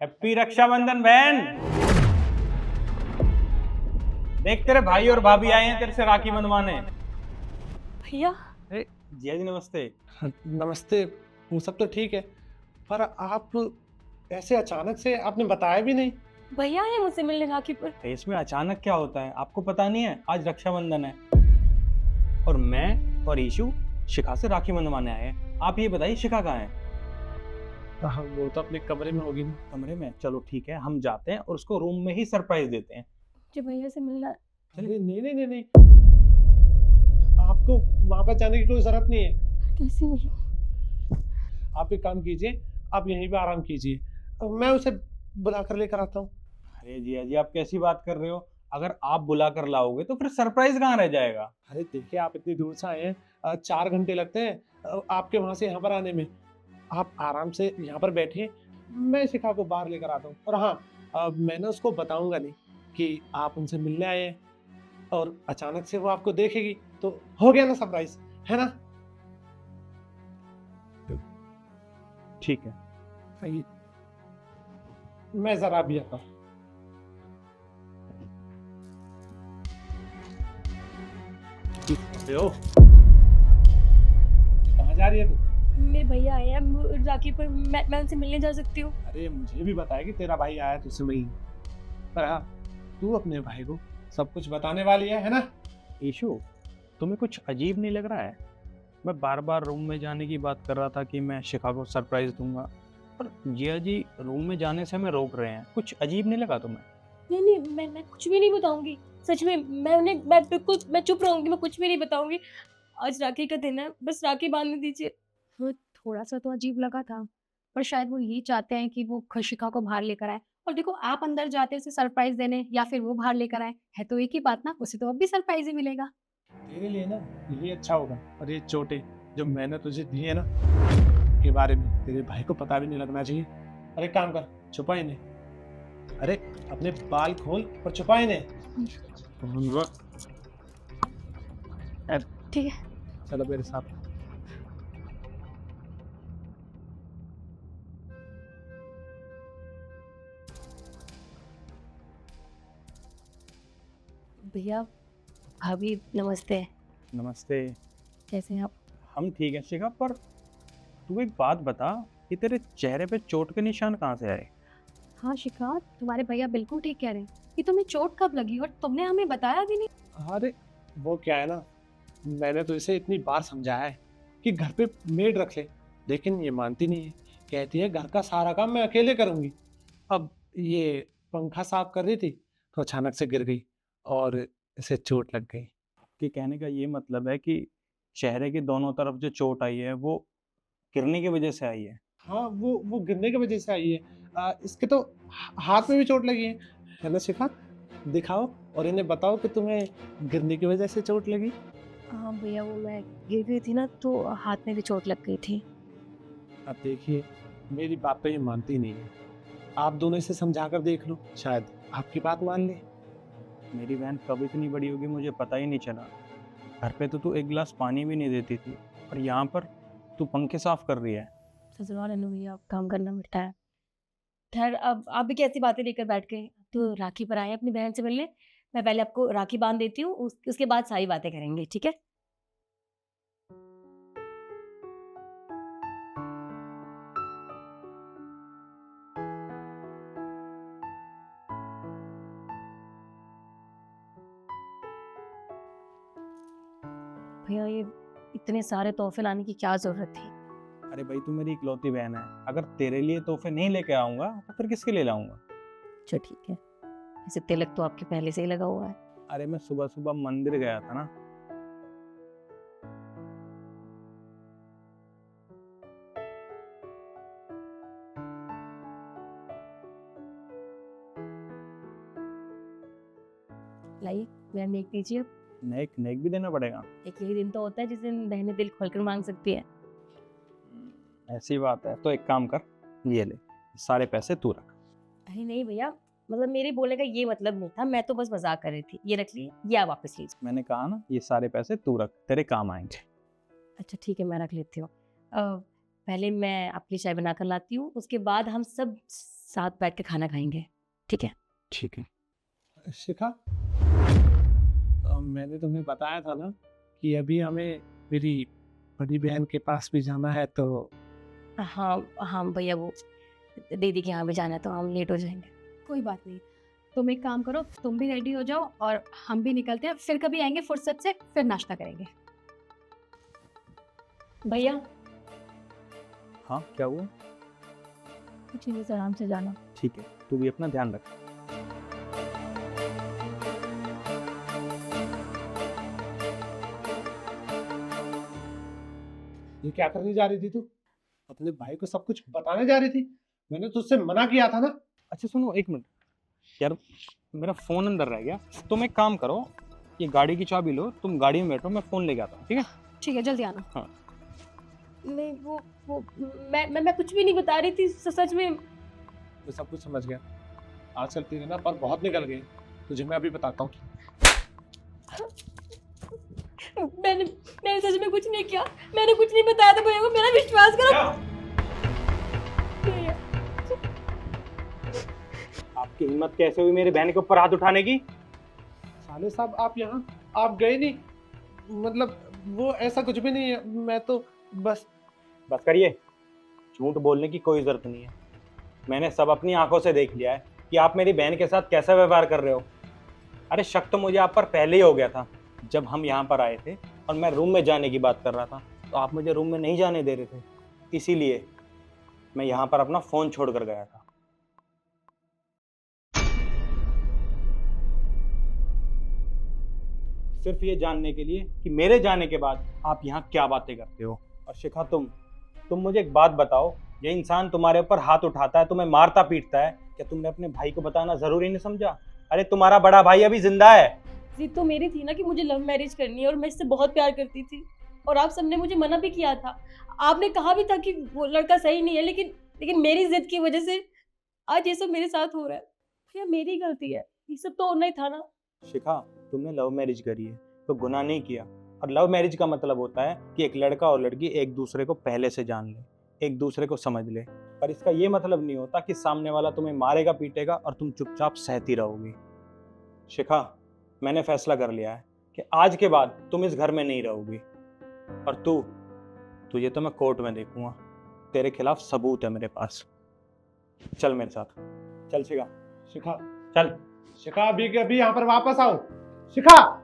Happy Rakshabandhan बहन। देख तेरे भाई और भाभी आए हैं तेरे से राखी बंधवाने। भैया अरे जिया जी नमस्ते। नमस्ते। वो सब तो ठीक है, पर आप ऐसे अचानक से आपने बताया भी नहीं। भैया है मुझसे मिलने राखी पर। तो इसमें अचानक क्या होता है, आपको पता नहीं है? आज रक्षाबंधन है और मैं और ईशु शिखा से राखी बंधवाने आए हैं। आप ये बताइए शिखा कहाँ है? हाँ, वो तो अपने कमरे में होगी ना। कमरे में? चलो ठीक है, हम जाते हैं और उसको रूम में ही सरप्राइज देते हैं। मुझे भैया से मिलना। अरे नहीं नहीं नहीं नहीं, आपको वहां पर जाने की कोई जरूरत नहीं है। कैसे मिलूं? आप एक काम कीजिए, आप यहीं पे आराम कीजिए, मैं उसे बुला कर लेकर आता हूँ। अरे जिया जी आप कैसी बात कर रहे हो? अगर आप बुला कर लाओगे तो फिर सरप्राइज कहाँ रह जाएगा? अरे देखिए, आप इतनी दूर से आए हैं, 4 घंटे लगते हैं आपके वहां से यहाँ पर आने में। आप आराम से यहाँ पर बैठिए, मैं शिखा को बाहर लेकर आता हूँ। और हाँ, मैं ना उसको बताऊंगा नहीं कि आप उनसे मिलने आए हैं, और अचानक से वो आपको देखेगी तो हो गया ना सरप्राइज, है ना? ठीक है। सही। मैं जरा भी आता हूँ। हो कहाँ जा रही है तू? मेरे भैया आए हैं राखी पर, मैं उनसे मिलने जा सकती हूँ? अरे मुझे भी बताया कि तेरा भाई आया तुझसे मिलने, पर हाँ, तू अपने भाई को सब कुछ बताने वाली है ना? ईशु, तुम्हें कुछ अजीब नहीं लग रहा है? मैं बार बार रूम में जाने की बात कर रहा था कि मैं शिखा को सरप्राइज दूंगा, पर जिया जी रूम में जाने से हमें रोक रहे हैं। कुछ अजीब नहीं लगा तुम्हें? नहीं नहीं, मैं कुछ भी नहीं बताऊंगी। सच में मैं बिल्कुल मैं चुप रहूंगी, मैं कुछ भी नहीं बताऊंगी। आज राखी का दिन है, बस राखी बांधने दीजिए। वो थोड़ा सा तो अजीब लगा था, पर शायद वो ये चाहते हैं कि वो शिखा को बाहर लेकर आए। और देखो, आप अंदर जाते उसे सरप्राइज देने या फिर वो बाहर लेकर आए, है तो एक ही बात ना। उसे तो अब भी सरप्राइज ही मिलेगा। तेरे लिए ना ये अच्छा होगा, और ये चोटें जो मैंने तुझे दी है ना, के बारे में तेरे भाई को पता भी नहीं लगना चाहिए। अरे काम कर, छुपा इन्हें। अरे अपने बाल खोल और छुपा इन्हें। ठीक है। चलो मेरे साथ। भैया, भाभी, नमस्ते। नमस्ते। कैसे हैं आप? हम ठीक है शिखा, पर तू एक बात बता कि तेरे चेहरे पे चोट के निशान कहाँ से आए? हाँ शिखा, तुम्हारे भैया बिल्कुल ठीक कह रहे हैं कि तुम्हें चोट कब लगी और तुमने हमें बताया भी नहीं। अरे वो क्या है ना, मैंने तो इसे इतनी बार समझाया है कि घर पे मेड रख ले, लेकिन ये मानती नहीं है। कहती है घर का सारा काम मैं अकेले करूंगी। अब ये पंखा साफ कर रही थी तो अचानक से गिर गई और इसे चोट लग गई। कि कहने का ये मतलब है कि चेहरे के दोनों तरफ जो चोट आई है वो गिरने की वजह से आई है। हाँ, वो गिरने की वजह से आई है। इसके तो हाथ में भी चोट लगी है ना शिखा? दिखाओ और इन्हें बताओ कि तुम्हें गिरने की वजह से चोट लगी। हाँ भैया, वो मैं गिर गई थी ना, तो हाथ में भी चोट लग गई थी। अब देखिए, मेरी बात तो ये मानती नहीं है। आप दोनों इसे समझा कर देख लो, शायद आपकी बात मान ले। मेरी बहन कब इतनी बड़ी होगी मुझे पता ही नहीं चला। घर पे तो तू एक गिलास पानी भी नहीं देती थी और यहाँ पर तू पंखे साफ कर रही है। ससुराल है ना भैया, काम करना पड़ता है। खैर, अब आप भी कैसी बातें लेकर बैठ गए? तो राखी पर आए हैं अपनी बहन से मिलने। मैं पहले आपको राखी बांध देती हूँ, उसके बाद सारी बातें करेंगे, ठीक है? भैया, ये इतने सारे तोहफे लाने की क्या जरूरत थी? अरे भाई तू मेरी इकलौती बहन है, अगर तेरे लिए तोहफे नहीं लेके आऊंगा तो फिर किसके लिए लाऊंगा? अच्छा ठीक है, वैसे तिलक तो आपके पहले से ही लगा हुआ है। अरे मैं सुबह सुबह मंदिर गया था ना। लाइए, मेरा नेक दीजिए। नेक नेक भी देना पड़ेगा? एक यही दिन तो होता है जिस दिन बहनें दिल खोलकर मांग सकती है। ऐसी बात है तो एक काम कर, ये ले, सारे पैसे तू रख। अरे नहीं भैया, मतलब मेरे बोलने का ये मतलब नहीं था, मैं तो बस मजाक कर रही थी। ये रख लीजिए, ये आप वापस लीजिए। मैंने कहा ना ये सारे पैसे तू रख, तेरे काम आएंगे। अच्छा ठीक है, मैं रख लेती हूँ। पहले मैं आपके लिए चाय बनाकर लाती हूँ, उसके बाद हम सब साथ बैठ के खाना खाएंगे, ठीक है? ठीक है। शिखा, मैंने तुम्हें बताया था ना कि अभी हमें मेरी बड़ी बहन के पास भी जाना है, तो हाँ हाँ भैया, वो दीदी के यहाँ भी जाना है तो हम लेट हो जाएंगे। कोई बात नहीं, तुम एक काम करो, तुम भी रेडी हो जाओ और हम भी निकलते हैं, फिर कभी आएंगे फुर्सत से, फिर नाश्ता करेंगे। भैया हाँ, क्या हुआ? कुछ नहीं, आराम से जाना। ठीक है, तू भी अपना ध्यान रख। ये क्या करने जा रही थी तू? अपने भाई को सब कुछ बताने जा रही थी? मैंने तुझसे मना किया था ना। अच्छा सुनो, एक मिनट यार, मेरा फ़ोन अंदर रह गया। तुम एक काम करो, ये गाड़ी की चाबी लो, तुम गाड़ी में बैठो, मैं फ़ोन लेके आता हूँ, ठीक है? ठीक है, जल्दी आना। हाँ। नहीं, वो मैं कुछ भी नहीं बता रही थी, सच में। मैं सब कुछ समझ गया। आजकल तेरे ना पर बहुत निकल गए, तुझे मैं अभी बताता हूँ। मैंने सच में कुछ नहीं किया, मैंने कुछ नहीं बताया था भैया को, मेरा विश्वास करो। भैया, आपकी हिम्मत कैसे हुई मेरी बहन के ऊपर हाथ उठाने की? साले साहब, आप यहाँ आप गए नहीं? मतलब वो ऐसा कुछ भी नहीं है, मैं तो बस करिए, झूठ बोलने की कोई ज़रूरत नहीं है। मैंने सब अपनी आंखों से देख लिया है कि आप मेरी बहन के साथ कैसा व्यवहार कर रहे हो। अरे शक तो मुझे आप पर पहले ही हो गया था। जब हम यहाँ पर आए थे और मैं रूम में जाने की बात कर रहा था, तो आप मुझे रूम में नहीं जाने दे रहे थे, इसीलिए मैं यहाँ पर अपना फ़ोन छोड़ कर गया था। सिर्फ ये जानने के लिए कि मेरे जाने के बाद आप यहाँ क्या बातें करते हो। और शिखा, तुम मुझे एक बात बताओ, ये इंसान तुम्हारे ऊपर हाथ उठाता है, तुम्हें मारता पीटता है, क्या तुमने अपने भाई को बताना जरूरी नहीं समझा? अरे तुम्हारा बड़ा भाई अभी जिंदा है। जिद तो मेरी थी ना कि मुझे लव मैरिज करनी है और मैं इससे बहुत प्यार करती थी, और आप सबने मुझे मना भी किया था। आपने कहा भी था कि वो लड़का सही नहीं है, लेकिन मेरी जिद की वजह से आज ये सब मेरे साथ हो रहा है। भैया मेरी गलती है, ये सब तो होना ही था ना। शिखा, तुमने लव मैरिज करी है तो गुनाह नहीं किया। और लव मैरिज का मतलब होता है कि एक लड़का और लड़की एक दूसरे को पहले से जान ले, एक दूसरे को समझ ले। पर इसका ये मतलब नहीं होता कि सामने वाला तुम्हें मारेगा पीटेगा और तुम चुपचाप सहती रहोगी। शिखा, मैंने फैसला कर लिया है कि आज के बाद तुम इस घर में नहीं रहोगी। और तुझे तो मैं कोर्ट में देखूंगा, तेरे खिलाफ सबूत है मेरे पास। चल मेरे साथ, चल शिखा, शिखा, चल। शिखा अभी के अभी यहाँ पर वापस आओ। शिखा।